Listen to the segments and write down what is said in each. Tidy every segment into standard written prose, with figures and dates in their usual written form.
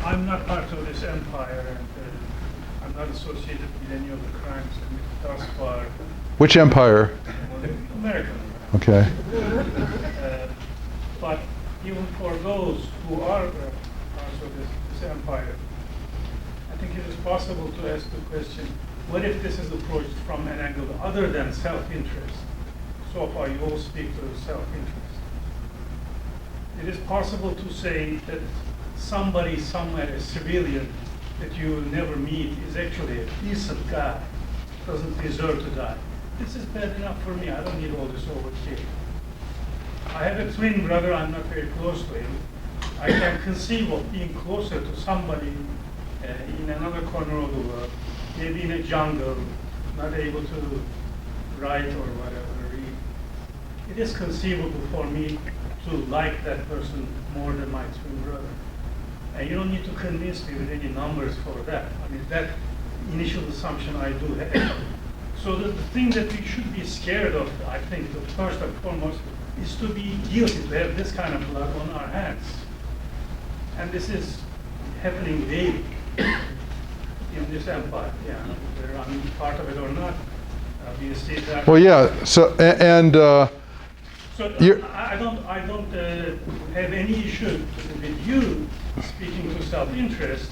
I'm not part of this empire, and I'm not associated with any of the crimes committed thus far. Which empire? America. Okay. But even for those who are parts of this empire, I think it is possible to ask the question, what if this is approached from an angle other than self-interest? So far, you all speak to self-interest. It is possible to say that somebody somewhere, a civilian that you will never meet, is actually a decent guy, doesn't deserve to die. This is bad enough for me. I don't need all this overkill. I have a twin brother. I'm not very close to him. I can conceive of being closer to somebody in another corner of the world, maybe in a jungle, not able to write or whatever, read. It is conceivable for me to like that person more than my twin brother. And you don't need to convince me with any numbers for that. I mean, that initial assumption I do have. So the thing that we should be scared of, I think, the first and foremost, is to be guilty, to have this kind of blood on our hands. And this is happening daily in this empire. Yeah, whether I'm part of it or not, obviously that. Well, yeah. So So I don't have any issue with you speaking to self-interest.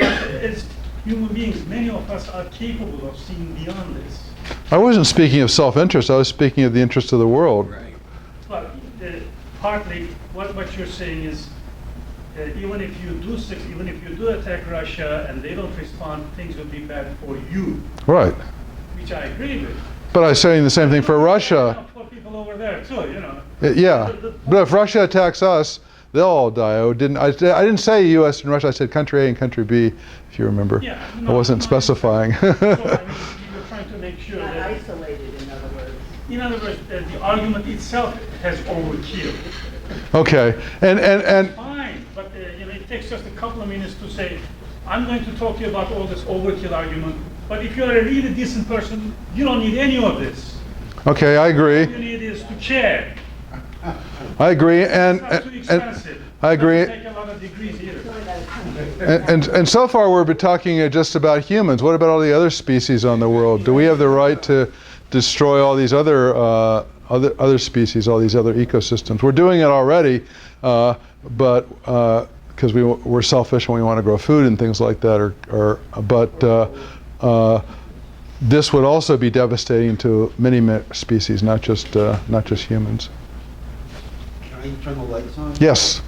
As human beings, many of us are capable of seeing beyond this. I wasn't speaking of self-interest. I was speaking of the interest of the world. Right. But partly, what you're saying is, even if you do attack Russia and they don't respond, things will be bad for you. Right. Which I agree with. But I was saying the same thing for Russia. For people over there too, you know. Yeah. But if Russia attacks us, they'll all die. I didn't say U.S. and Russia. I said country A and country B, if you remember. Yeah, I wasn't specifying. So, I mean, you're trying to make sure Not that. isolated, in other words. In other words, the argument itself has overkill. Okay. And Fine, but you know, it takes just a couple of minutes to say, I'm going to talk to you about all this overkill argument, but if you're a really decent person, you don't need any of this. okay, I agree. All you need is to chair. I agree. And It's not too expensive. I agree. It doesn't take a lot of degrees either. And so far we've been talking just about humans. What about all the other species on the world? Do we have the right to destroy all these other species, all these other ecosystems? We're doing it already, but because we're selfish and we want to grow food and things like that. But this would also be devastating to many species, not just humans. Can I turn the lights on? Yes.